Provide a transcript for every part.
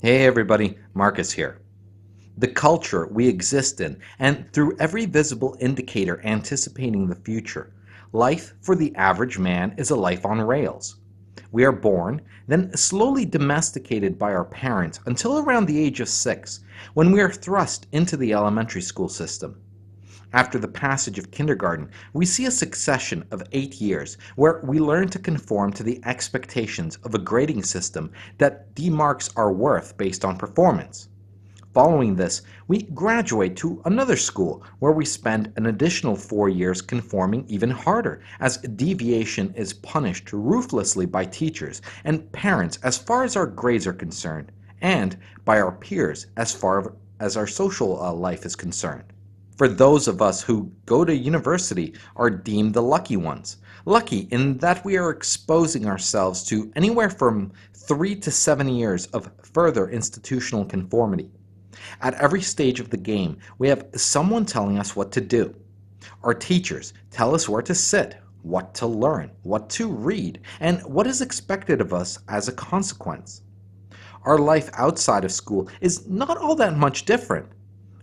Hey everybody, Marcus here. The culture we exist in, and through every visible indicator anticipating the future, life for the average man is a life on rails. We are born, then slowly domesticated by our parents until around the age of 6, when we are thrust into the elementary school system. After the passage of kindergarten, we see a succession of 8 years where we learn to conform to the expectations of a grading system that demarks our worth based on performance. Following this, we graduate to another school where we spend an additional 4 years conforming even harder, as deviation is punished ruthlessly by teachers and parents as far as our grades are concerned, and by our peers as far as our social life is concerned. For those of us who go to university are deemed the lucky ones. Lucky in that we are exposing ourselves to anywhere from 3 to 7 years of further institutional conformity. At every stage of the game, we have someone telling us what to do. Our teachers tell us where to sit, what to learn, what to read, and what is expected of us as a consequence. Our life outside of school is not all that much different.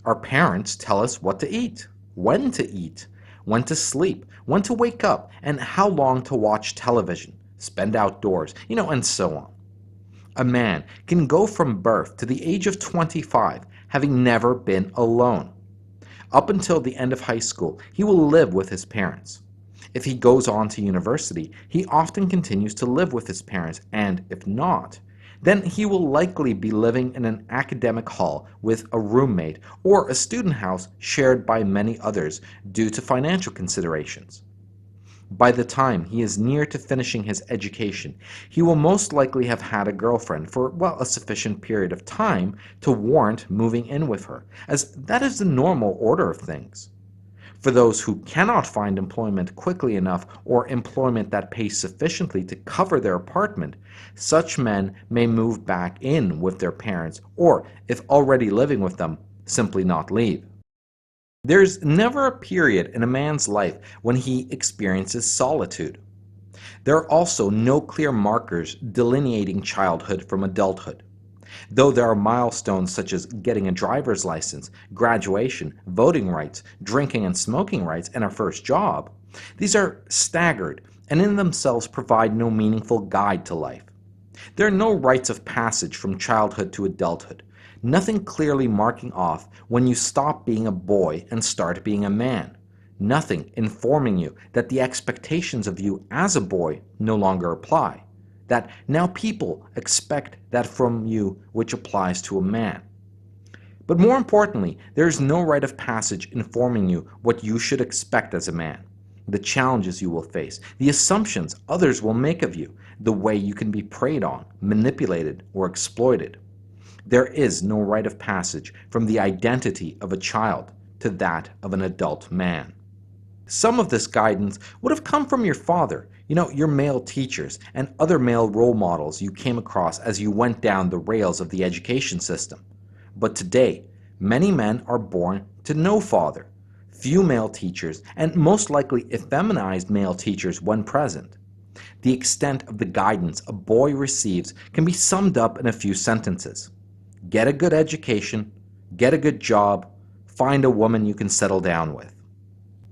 Our parents tell us what to eat, when to sleep, when to wake up, and how long to watch television, spend outdoors, and so on. A man can go from birth to the age of 25 having never been alone. Up until the end of high school, he will live with his parents. If he goes on to university, he often continues to live with his parents, and if not, then he will likely be living in an academic hall with a roommate or a student house shared by many others due to financial considerations. By the time he is near to finishing his education, he will most likely have had a girlfriend for, a sufficient period of time to warrant moving in with her, as that is the normal order of things. For those who cannot find employment quickly enough or employment that pays sufficiently to cover their apartment, such men may move back in with their parents or, if already living with them, simply not leave. There's never a period in a man's life when he experiences solitude. There are also no clear markers delineating childhood from adulthood. Though there are milestones such as getting a driver's license, graduation, voting rights, drinking and smoking rights, and our first job, these are staggered and in themselves provide no meaningful guide to life. There are no rites of passage from childhood to adulthood, nothing clearly marking off when you stop being a boy and start being a man, nothing informing you that the expectations of you as a boy no longer apply, that now people expect that from you which applies to a man. But more importantly, there is no rite of passage informing you what you should expect as a man, the challenges you will face, the assumptions others will make of you, the way you can be preyed on, manipulated, or exploited. There is no rite of passage from the identity of a child to that of an adult man. Some of this guidance would have come from your father, your male teachers, and other male role models you came across as you went down the rails of the education system. But today, many men are born to no father, few male teachers, and most likely effeminized male teachers when present. The extent of the guidance a boy receives can be summed up in a few sentences. Get a good education, get a good job, find a woman you can settle down with.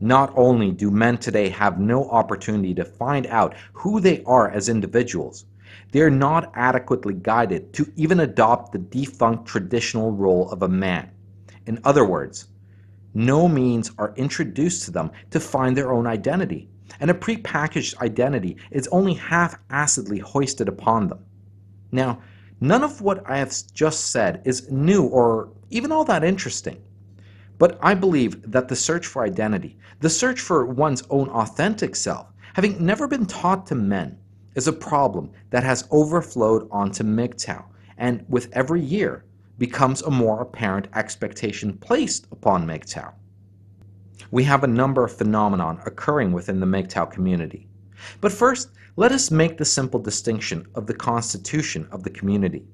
Not only do men today have no opportunity to find out who they are as individuals, they are not adequately guided to even adopt the defunct traditional role of a man. In other words, no means are introduced to them to find their own identity, and a prepackaged identity is only half-assedly hoisted upon them. Now, none of what I have just said is new or even all that interesting. But I believe that the search for identity, the search for one's own authentic self, having never been taught to men, is a problem that has overflowed onto MGTOW, and with every year becomes a more apparent expectation placed upon MGTOW. We have a number of phenomena occurring within the MGTOW community. But first, let us make the simple distinction of the constitution of the community.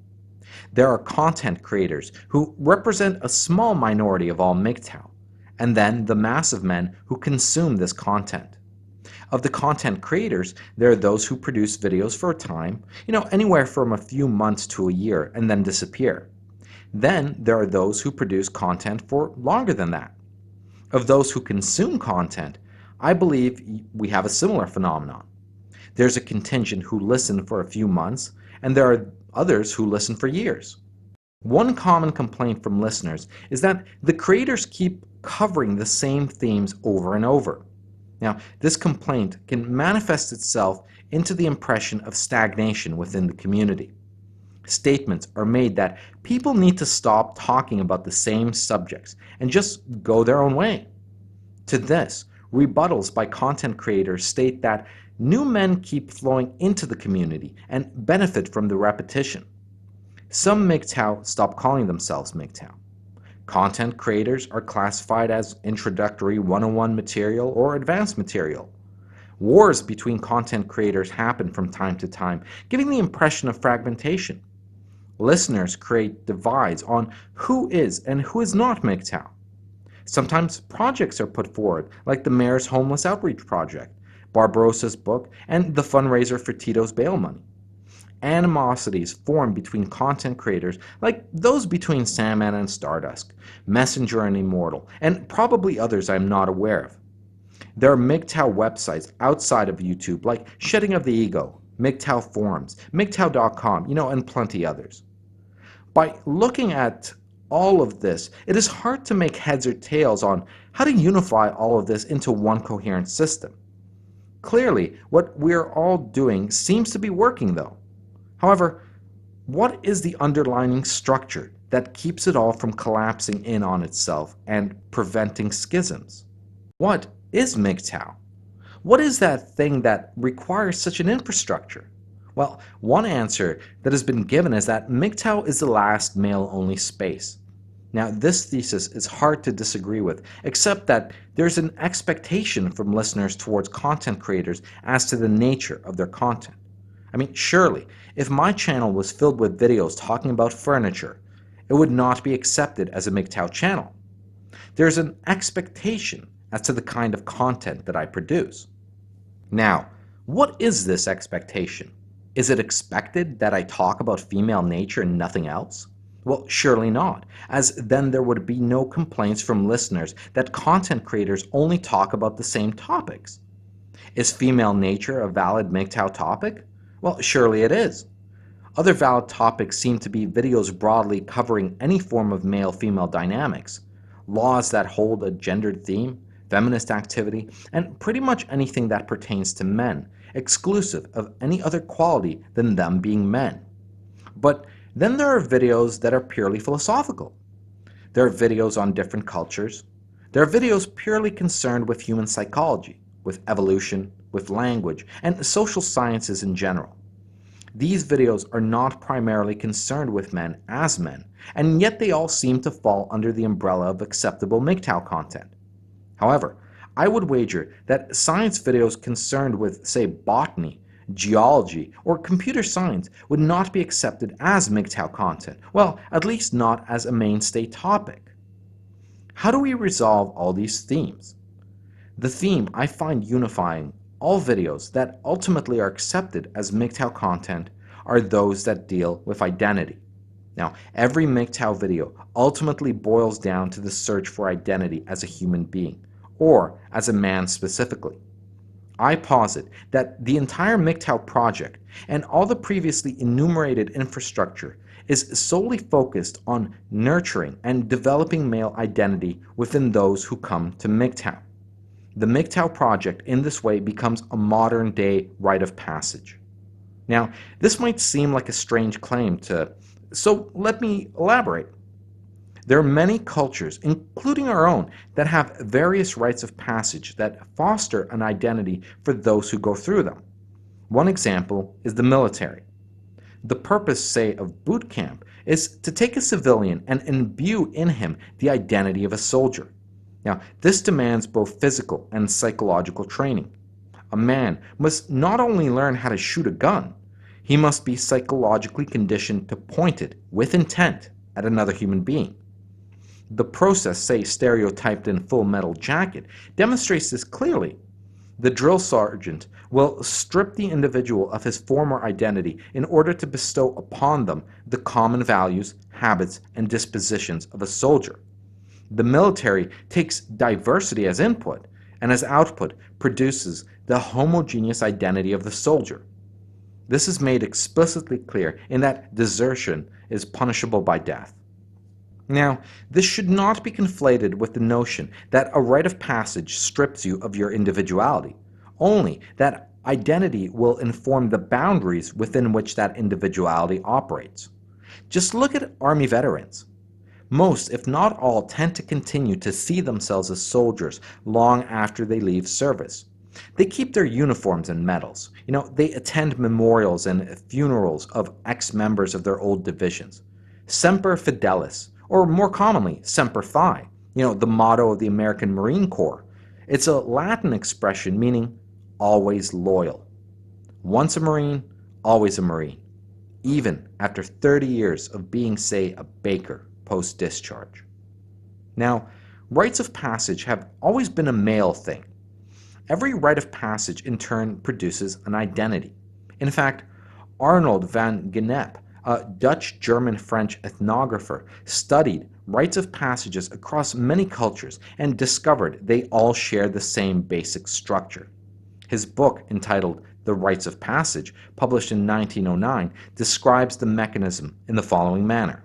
There are content creators who represent a small minority of all MGTOW, and then the mass of men who consume this content. Of the content creators, there are those who produce videos for a time, anywhere from a few months to a year, and then disappear. Then there are those who produce content for longer than that. Of those who consume content, I believe we have a similar phenomenon. There's a contingent who listen for a few months, and there are others who listen for years. One common complaint from listeners is that the creators keep covering the same themes over and over. Now, this complaint can manifest itself into the impression of stagnation within the community. Statements are made that people need to stop talking about the same subjects and just go their own way. To this, rebuttals by content creators state that new men keep flowing into the community and benefit from the repetition. Some MGTOW stop calling themselves MGTOW. Content creators are classified as introductory 101 material or advanced material. Wars between content creators happen from time to time, giving the impression of fragmentation. Listeners create divides on who is and who is not MGTOW. Sometimes projects are put forward, like the Mayor's Homeless Outreach Project, Barbarossa's book, and the fundraiser for Tito's bail money. Animosities form between content creators, like those between Sandman and Stardust, Messenger and Immortal, and probably others I'm not aware of. There are MGTOW websites outside of YouTube, like Shedding of the Ego, MGTOW forums, MGTOW.com, and plenty others. By looking at all of this, it is hard to make heads or tails on how to unify all of this into one coherent system. Clearly, what we're all doing seems to be working, though. However, what is the underlying structure that keeps it all from collapsing in on itself and preventing schisms? What is MGTOW? What is that thing that requires such an infrastructure? Well, one answer that has been given is that MGTOW is the last male-only space. Now, this thesis is hard to disagree with, except that there's an expectation from listeners towards content creators as to the nature of their content. I mean, surely, if my channel was filled with videos talking about furniture, it would not be accepted as a MGTOW channel. There's an expectation as to the kind of content that I produce. Now, what is this expectation? Is it expected that I talk about female nature and nothing else? Well, surely not, as then there would be no complaints from listeners that content creators only talk about the same topics. Is female nature a valid MGTOW topic? Well, surely it is. Other valid topics seem to be videos broadly covering any form of male-female dynamics, laws that hold a gendered theme, feminist activity, and pretty much anything that pertains to men, exclusive of any other quality than them being men. But then there are videos that are purely philosophical. There are videos on different cultures. There are videos purely concerned with human psychology, with evolution, with language, and social sciences in general. These videos are not primarily concerned with men as men, and yet they all seem to fall under the umbrella of acceptable MGTOW content. However, I would wager that science videos concerned with, say, botany, geology, or computer science would not be accepted as MGTOW content, well, at least not as a mainstay topic. How do we resolve all these themes? The theme I find unifying all videos that ultimately are accepted as MGTOW content are those that deal with identity. Now, every MGTOW video ultimately boils down to the search for identity as a human being, or as a man specifically. I posit that the entire MGTOW project and all the previously enumerated infrastructure is solely focused on nurturing and developing male identity within those who come to MGTOW. The MGTOW project in this way becomes a modern-day rite of passage. Now, this might seem like a strange claim so let me elaborate. There are many cultures, including our own, that have various rites of passage that foster an identity for those who go through them. One example is the military. The purpose, say, of boot camp is to take a civilian and imbue in him the identity of a soldier. Now, this demands both physical and psychological training. A man must not only learn how to shoot a gun, he must be psychologically conditioned to point it with intent at another human being. The process, say, stereotyped in Full Metal Jacket, demonstrates this clearly. The drill sergeant will strip the individual of his former identity in order to bestow upon them the common values, habits, and dispositions of a soldier. The military takes diversity as input and as output produces the homogeneous identity of the soldier. This is made explicitly clear in that desertion is punishable by death. Now, this should not be conflated with the notion that a rite of passage strips you of your individuality, only that identity will inform the boundaries within which that individuality operates. Just look at Army veterans. Most, if not all, tend to continue to see themselves as soldiers long after they leave service. They keep their uniforms and medals. They attend memorials and funerals of ex-members of their old divisions. Semper Fidelis, or more commonly, Semper Fi, the motto of the American Marine Corps. It's a Latin expression meaning always loyal. Once a Marine, always a Marine, even after 30 years of being, say, a baker post-discharge. Now, rites of passage have always been a male thing. Every rite of passage in turn produces an identity. In fact, Arnold van Gennep, a Dutch-German-French ethnographer, studied rites of passages across many cultures and discovered they all share the same basic structure. His book, entitled The Rites of Passage, published in 1909, describes the mechanism in the following manner.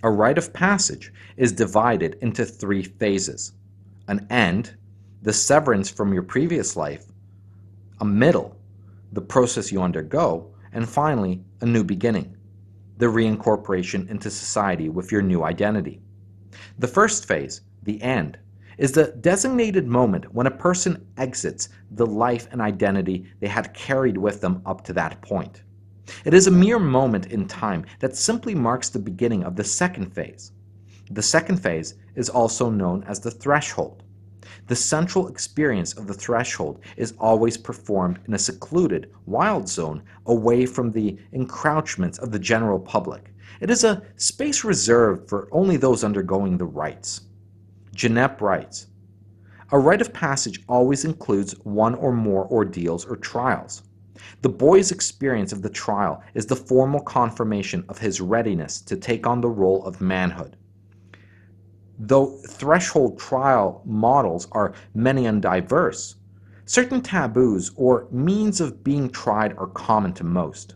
A rite of passage is divided into 3 phases: an end, the severance from your previous life; a middle, the process you undergo; and finally, a new beginning, the reincorporation into society with your new identity. The first phase, the end, is the designated moment when a person exits the life and identity they had carried with them up to that point. It is a mere moment in time that simply marks the beginning of the second phase. The second phase is also known as the threshold. The central experience of the threshold is always performed in a secluded, wild zone away from the encroachments of the general public. It is a space reserved for only those undergoing the rites. Gennep writes, "A rite of passage always includes one or more ordeals or trials. The boy's experience of the trial is the formal confirmation of his readiness to take on the role of manhood. Though threshold trial models are many and diverse, certain taboos or means of being tried are common to most.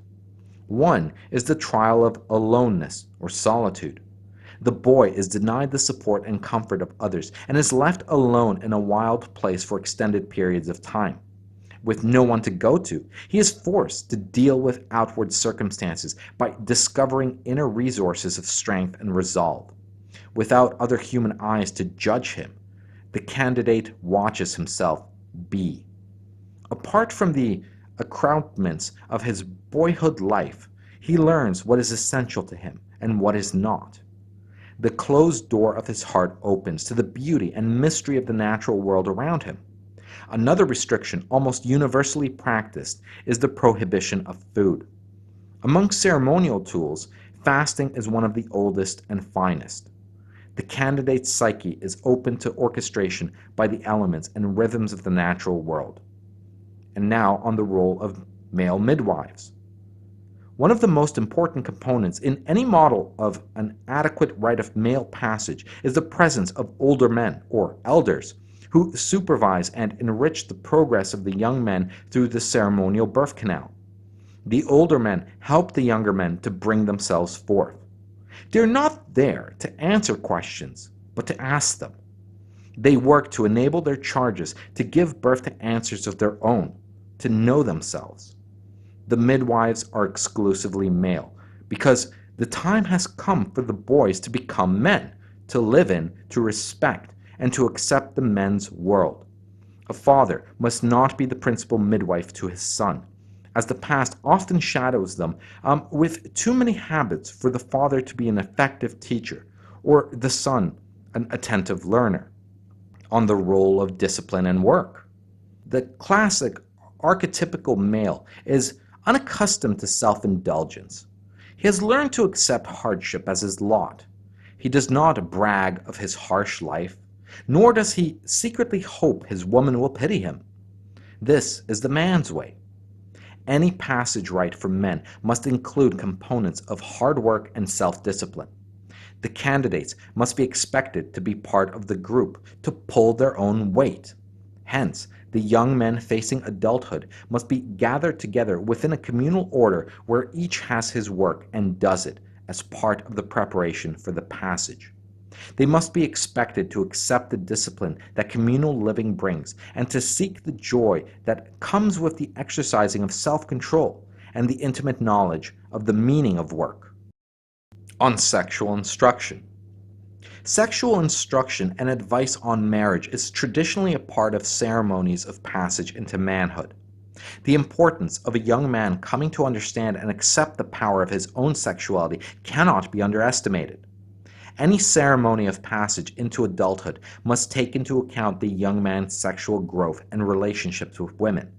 One is the trial of aloneness or solitude. The boy is denied the support and comfort of others and is left alone in a wild place for extended periods of time. With no one to go to, he is forced to deal with outward circumstances by discovering inner resources of strength and resolve. Without other human eyes to judge him, the candidate watches himself be. Apart from the accoutrements of his boyhood life, he learns what is essential to him and what is not. The closed door of his heart opens to the beauty and mystery of the natural world around him. Another restriction almost universally practiced is the prohibition of food. Among ceremonial tools, fasting is one of the oldest and finest. The candidate's psyche is open to orchestration by the elements and rhythms of the natural world." And now on the role of male midwives. One of the most important components in any model of an adequate rite of male passage is the presence of older men, or elders, who supervise and enrich the progress of the young men through the ceremonial birth canal. The older men help the younger men to bring themselves forth. They're not there to answer questions, but to ask them. They work to enable their charges to give birth to answers of their own, to know themselves. The midwives are exclusively male, because the time has come for the boys to become men, to live in, to respect, and to accept the men's world. A father must not be the principal midwife to his son, as the past often shadows them with too many habits for the father to be an effective teacher, or the son an attentive learner. On the role of discipline and work. The classic archetypical male is unaccustomed to self-indulgence. He has learned to accept hardship as his lot. He does not brag of his harsh life, nor does he secretly hope his woman will pity him. This is the man's way. Any passage rite for men must include components of hard work and self-discipline. The candidates must be expected to be part of the group, to pull their own weight. Hence, the young men facing adulthood must be gathered together within a communal order where each has his work and does it as part of the preparation for the passage. They must be expected to accept the discipline that communal living brings and to seek the joy that comes with the exercising of self-control and the intimate knowledge of the meaning of work. On sexual instruction. Sexual instruction and advice on marriage is traditionally a part of ceremonies of passage into manhood. The importance of a young man coming to understand and accept the power of his own sexuality cannot be underestimated. Any ceremony of passage into adulthood must take into account the young man's sexual growth and relationships with women.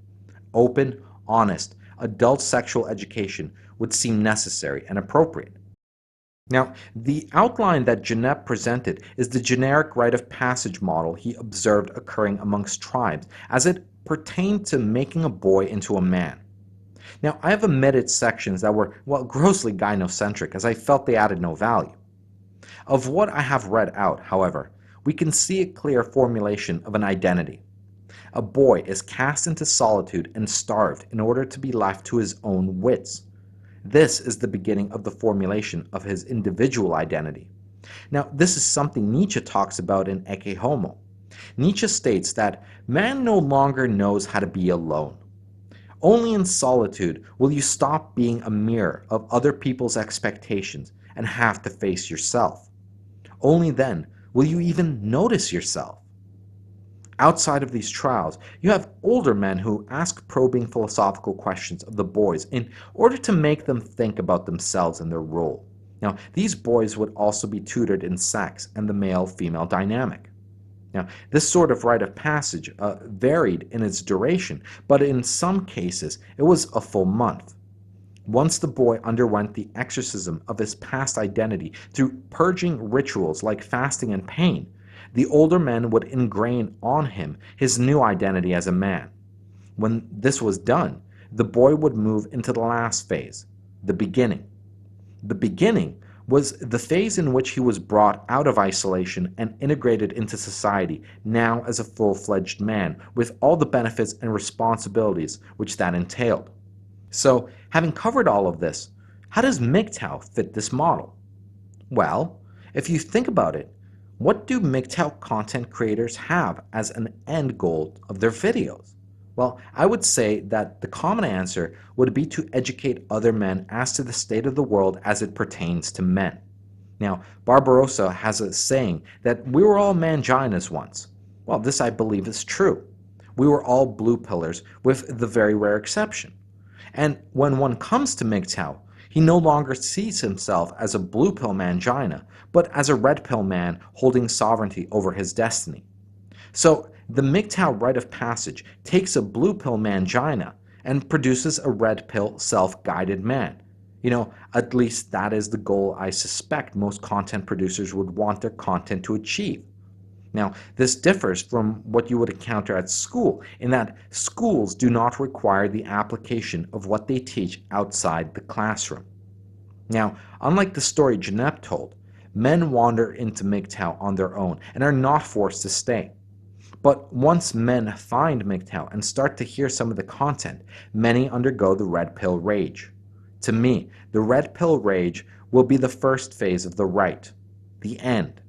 Open, honest, adult sexual education would seem necessary and appropriate. Now, the outline that Ginep presented is the generic rite of passage model he observed occurring amongst tribes as it pertained to making a boy into a man. Now, I have omitted sections that were, grossly gynocentric, as I felt they added no value. Of what I have read out, however, we can see a clear formulation of an identity. A boy is cast into solitude and starved in order to be left to his own wits. This is the beginning of the formulation of his individual identity. Now, this is something Nietzsche talks about in Ecce Homo. Nietzsche states that man no longer knows how to be alone. Only in solitude will you stop being a mirror of other people's expectations and have to face yourself. Only then will you even notice yourself. Outside of these trials, you have older men who ask probing philosophical questions of the boys in order to make them think about themselves and their role. Now, these boys would also be tutored in sex and the male-female dynamic. Now, this sort of rite of passage varied in its duration, but in some cases it was a full month. Once the boy underwent the exorcism of his past identity through purging rituals like fasting and pain, the older men would ingrain on him his new identity as a man. When this was done, the boy would move into the last phase, the beginning. The beginning was the phase in which he was brought out of isolation and integrated into society, now as a full-fledged man, with all the benefits and responsibilities which that entailed. So, having covered all of this, how does MGTOW fit this model? Well, if you think about it, what do MGTOW content creators have as an end goal of their videos? Well, I would say that the common answer would be to educate other men as to the state of the world as it pertains to men. Now, Barbarossa has a saying that we were all manginas once. Well, this I believe is true. We were all blue pillars with the very rare exception. And when one comes to MGTOW, he no longer sees himself as a blue pill mangina, but as a red pill man holding sovereignty over his destiny. So the MGTOW rite of passage takes a blue pill mangina and produces a red pill self-guided man. At least that is the goal I suspect most content producers would want their content to achieve. Now, this differs from what you would encounter at school, in that schools do not require the application of what they teach outside the classroom. Now, unlike the story Ginep told, men wander into MGTOW on their own and are not forced to stay. But once men find MGTOW and start to hear some of the content, many undergo the red pill rage. To me, the red pill rage will be the first phase of the rite, the end.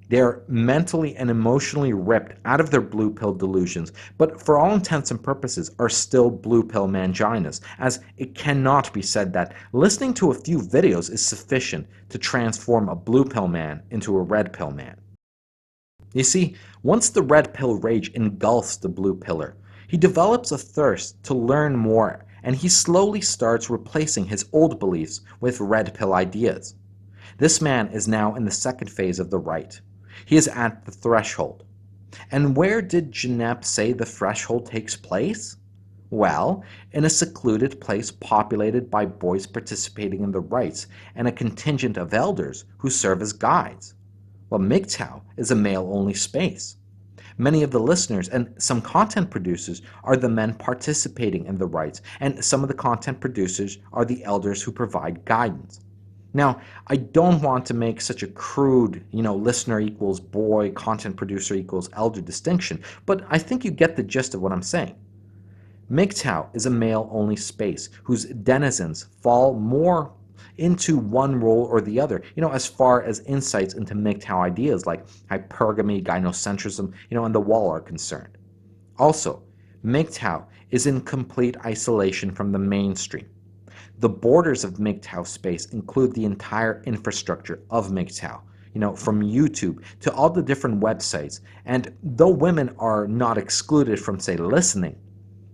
They are mentally and emotionally ripped out of their blue pill delusions, but for all intents and purposes are still blue pill manginas, as it cannot be said that listening to a few videos is sufficient to transform a blue pill man into a red pill man. You see, once the red pill rage engulfs the blue pillar, he develops a thirst to learn more, and he slowly starts replacing his old beliefs with red pill ideas. This man is now in the second phase of the rite. He is at the threshold. And where did Ginep say the threshold takes place? Well, in a secluded place populated by boys participating in the rites and a contingent of elders who serve as guides. Well, MGTOW is a male-only space. Many of the listeners and some content producers are the men participating in the rites, and some of the content producers are the elders who provide guidance. Now, I don't want to make such a crude, listener equals boy, content producer equals elder distinction, but I think you get the gist of what I'm saying. MGTOW is a male-only space whose denizens fall more into one role or the other, as far as insights into MGTOW ideas like hypergamy, gynocentrism, and the wall are concerned. Also, MGTOW is in complete isolation from the mainstream. The borders of MGTOW space include the entire infrastructure of MGTOW, from YouTube to all the different websites, and though women are not excluded from, say, listening,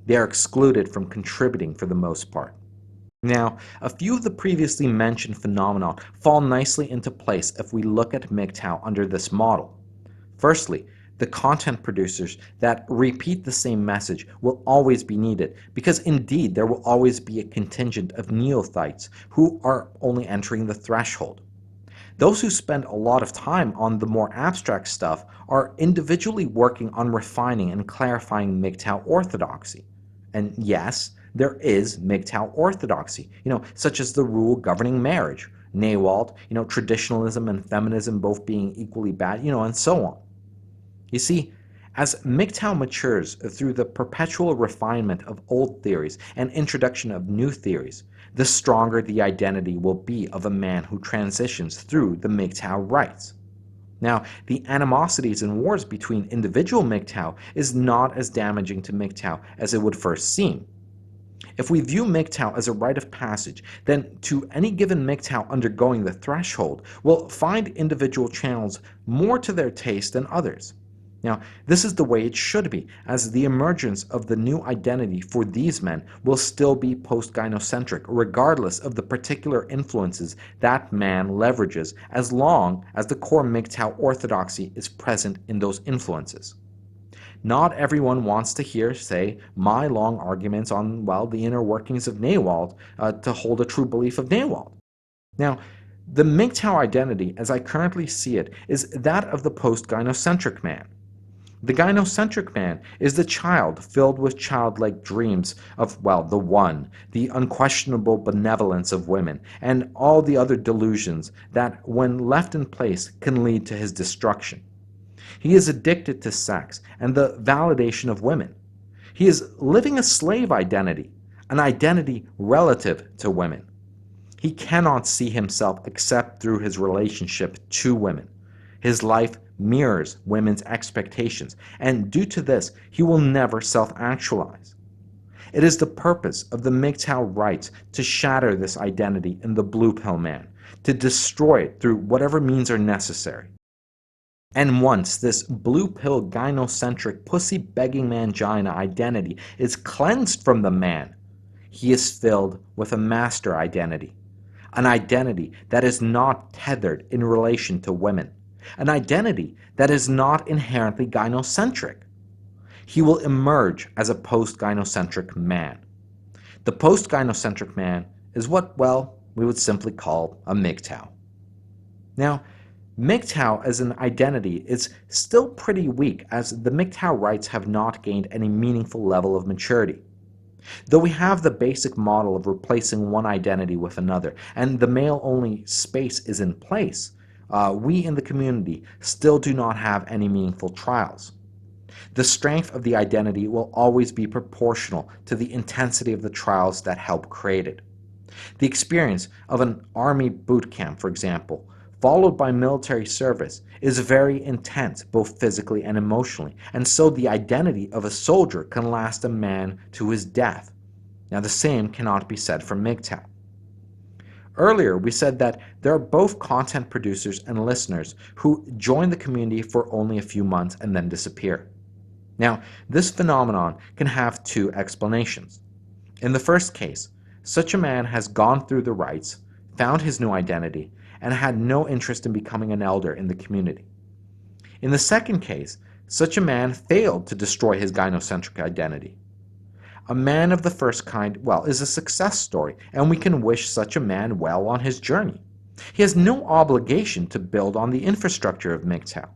they are excluded from contributing for the most part. Now, a few of the previously mentioned phenomena fall nicely into place if we look at MGTOW under this model. Firstly, the content producers that repeat the same message will always be needed because indeed there will always be a contingent of neophytes who are only entering the threshold. Those who spend a lot of time on the more abstract stuff are individually working on refining and clarifying MGTOW orthodoxy. And yes, there is MGTOW orthodoxy, such as the rule governing marriage, NAWALT, traditionalism and feminism both being equally bad, and so on. You see, as MGTOW matures through the perpetual refinement of old theories and introduction of new theories, the stronger the identity will be of a man who transitions through the MGTOW rites. Now, the animosities and wars between individual MGTOW is not as damaging to MGTOW as it would first seem. If we view MGTOW as a rite of passage, then to any given MGTOW undergoing the threshold will find individual channels more to their taste than others. Now, this is the way it should be, as the emergence of the new identity for these men will still be post-gynocentric, regardless of the particular influences that man leverages, as long as the core MGTOW orthodoxy is present in those influences. Not everyone wants to hear, say, my long arguments on, the inner workings of NAWALT to hold a true belief of NAWALT. Now, the MGTOW identity, as I currently see it, is that of the post-gynocentric man. The gynocentric man is the child filled with childlike dreams of, the one, the unquestionable benevolence of women, and all the other delusions that, when left in place, can lead to his destruction. He is addicted to sex and the validation of women. He is living a slave identity, an identity relative to women. He cannot see himself except through his relationship to women. His life mirrors women's expectations, and due to this, he will never self-actualize. It is the purpose of the MGTOW rites to shatter this identity in the blue pill man, to destroy it through whatever means are necessary. And once this blue pill gynocentric pussy-begging mangina identity is cleansed from the man, he is filled with a master identity, an identity that is not tethered in relation to women, an identity that is not inherently gynocentric. He will emerge as a post-gynocentric man. The post-gynocentric man is what, we would simply call a MGTOW. Now, MGTOW as an identity is still pretty weak, as the MGTOW rites have not gained any meaningful level of maturity. Though we have the basic model of replacing one identity with another, and the male-only space is in place, we in the community still do not have any meaningful trials. The strength of the identity will always be proportional to the intensity of the trials that help create it. The experience of an army boot camp, for example, followed by military service, is very intense, both physically and emotionally, and so the identity of a soldier can last a man to his death. Now, the same cannot be said for MGTOW. Earlier, we said that there are both content producers and listeners who join the community for only a few months and then disappear. Now, this phenomenon can have two explanations. In the first case, such a man has gone through the rites, found his new identity, and had no interest in becoming an elder in the community. In the second case, such a man failed to destroy his gynocentric identity. A man of the first kind, is a success story, and we can wish such a man well on his journey. He has no obligation to build on the infrastructure of MGTOW.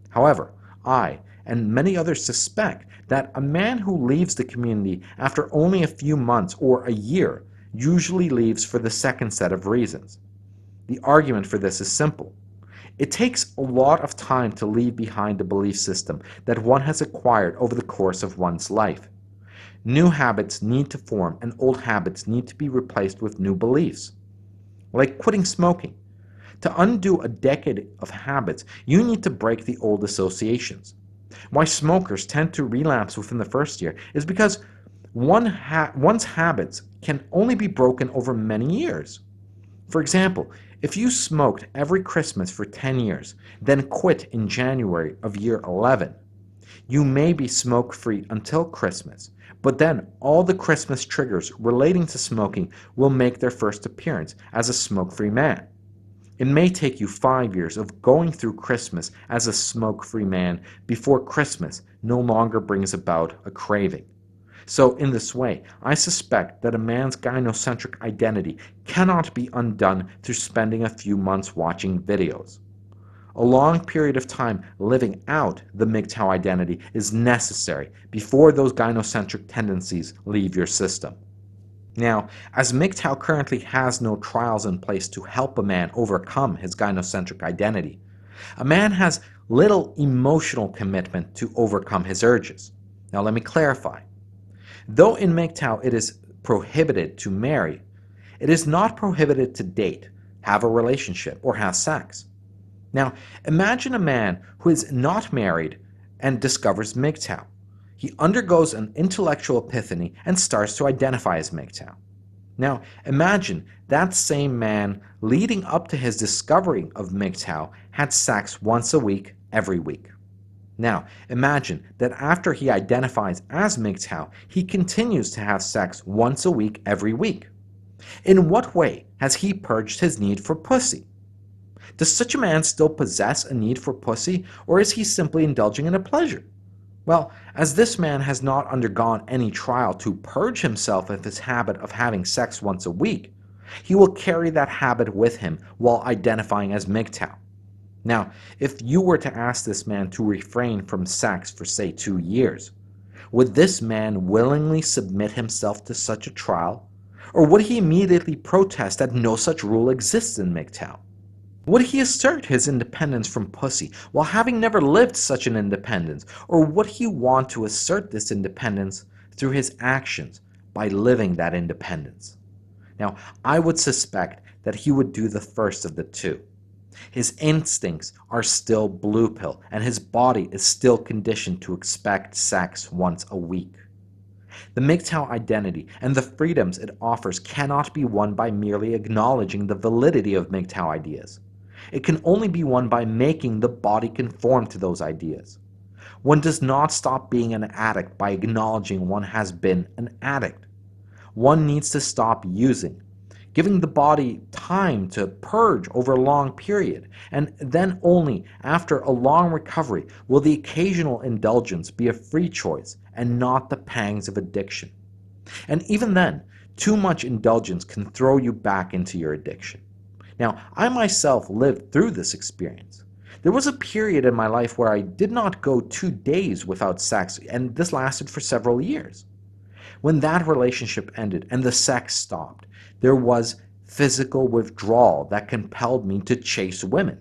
However, I, and many others suspect that a man who leaves the community after only a few months or a year usually leaves for the second set of reasons. The argument for this is simple. It takes a lot of time to leave behind a belief system that one has acquired over the course of one's life. New habits need to form, and old habits need to be replaced with new beliefs. Like quitting smoking. To undo a decade of habits, you need to break the old associations. Why smokers tend to relapse within the first year is because one's habits can only be broken over many years. For example, if you smoked every Christmas for 10 years, then quit in January of year 11, you may be smoke-free until Christmas, but then all the Christmas triggers relating to smoking will make their first appearance as a smoke-free man. It may take you 5 years of going through Christmas as a smoke-free man before Christmas no longer brings about a craving. So in this way, I suspect that a man's gynocentric identity cannot be undone through spending a few months watching videos. A long period of time living out the MGTOW identity is necessary before those gynocentric tendencies leave your system. Now, as MGTOW currently has no trials in place to help a man overcome his gynocentric identity, a man has little emotional commitment to overcome his urges. Now let me clarify. Though in MGTOW it is prohibited to marry, it is not prohibited to date, have a relationship, or have sex. Now, imagine a man who is not married and discovers MGTOW. He undergoes an intellectual epiphany and starts to identify as MGTOW. Now, imagine that same man leading up to his discovery of MGTOW had sex once a week, every week. Now, imagine that after he identifies as MGTOW, he continues to have sex once a week, every week. In what way has he purged his need for pussy? Does such a man still possess a need for pussy, or is he simply indulging in a pleasure? Well, as this man has not undergone any trial to purge himself of his habit of having sex once a week, he will carry that habit with him while identifying as MGTOW. Now, if you were to ask this man to refrain from sex for, say, 2 years, would this man willingly submit himself to such a trial? Or would he immediately protest that no such rule exists in MGTOW? Would he assert his independence from pussy while having never lived such an independence? Or would he want to assert this independence through his actions by living that independence? Now, I would suspect that he would do the first of the two. His instincts are still blue pill, and his body is still conditioned to expect sex once a week. The MGTOW identity and the freedoms it offers cannot be won by merely acknowledging the validity of MGTOW ideas. It can only be won by making the body conform to those ideas. One does not stop being an addict by acknowledging one has been an addict. One needs to stop using, giving the body time to purge over a long period, and then only after a long recovery will the occasional indulgence be a free choice and not the pangs of addiction. And even then, too much indulgence can throw you back into your addiction. Now, I myself lived through this experience. There was a period in my life where I did not go 2 days without sex, and this lasted for several years. When that relationship ended and the sex stopped, there was physical withdrawal that compelled me to chase women.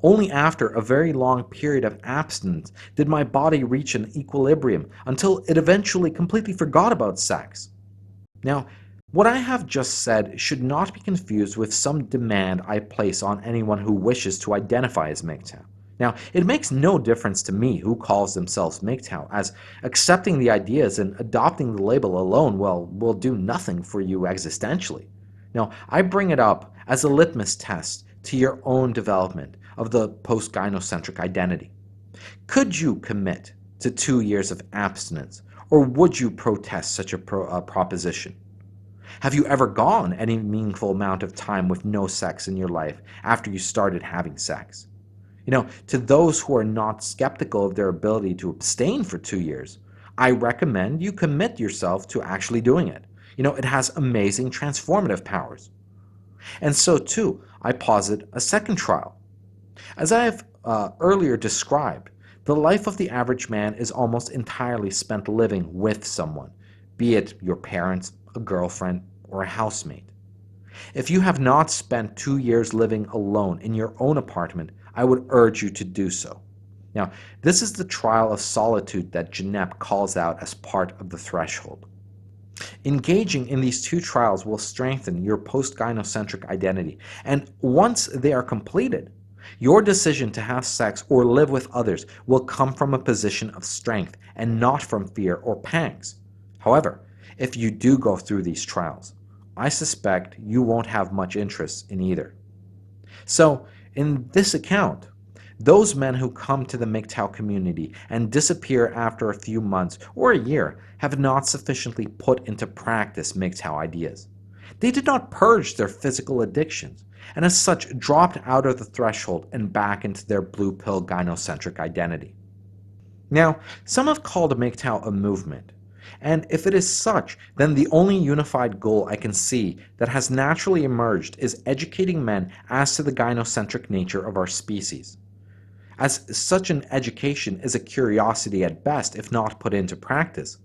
Only after a very long period of abstinence did my body reach an equilibrium until it eventually completely forgot about sex. Now, what I have just said should not be confused with some demand I place on anyone who wishes to identify as MGTOW. Now, it makes no difference to me who calls themselves MGTOW, as accepting the ideas and adopting the label alone, will do nothing for you existentially. Now, I bring it up as a litmus test to your own development of the post-gynocentric identity. Could you commit to 2 years of abstinence, or would you protest such a proposition? Have you ever gone any meaningful amount of time with no sex in your life after you started having sex? To those who are not skeptical of their ability to abstain for 2 years, I recommend you commit yourself to actually doing it. It has amazing transformative powers. And so too, I posit a second trial. As I have earlier described, The life of the average man is almost entirely spent living with someone, be it your parents, a girlfriend, or a housemate. If you have not spent 2 years living alone in your own apartment, I would urge you to do so. Now, this is the trial of solitude that Genep calls out as part of the threshold. Engaging in these two trials will strengthen your post-gynocentric identity, and once they are completed, your decision to have sex or live with others will come from a position of strength and not from fear or pangs. However, if you do go through these trials, I suspect you won't have much interest in either. So, in this account, those men who come to the MGTOW community and disappear after a few months or a year have not sufficiently put into practice MGTOW ideas. They did not purge their physical addictions, and as such dropped out of the threshold and back into their blue pill gynocentric identity. Now, some have called MGTOW a movement, and if it is such, then the only unified goal I can see that has naturally emerged is educating men as to the gynocentric nature of our species. As such an education is a curiosity at best if not put into practice,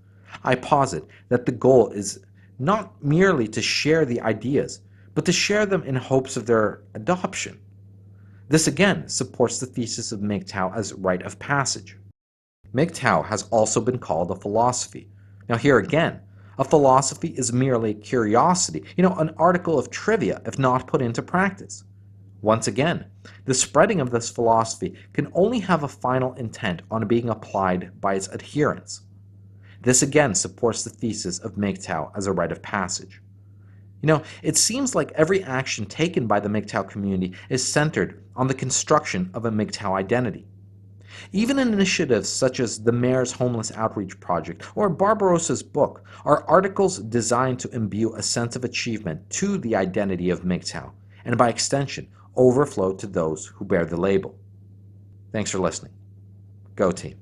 I posit that the goal is not merely to share the ideas, but to share them in hopes of their adoption. This again supports the thesis of MGTOW as rite of passage. MGTOW has also been called a philosophy. Now here again, a philosophy is merely a curiosity, an article of trivia if not put into practice. Once again, the spreading of this philosophy can only have a final intent on being applied by its adherents. This again supports the thesis of MGTOW as a rite of passage. It seems like every action taken by the MGTOW community is centered on the construction of a MGTOW identity. Even initiatives such as the Mayor's Homeless Outreach Project or Barbarossa's book are articles designed to imbue a sense of achievement to the identity of MGTOW, and by extension, overflow to those who bear the label. Thanks for listening. Go team.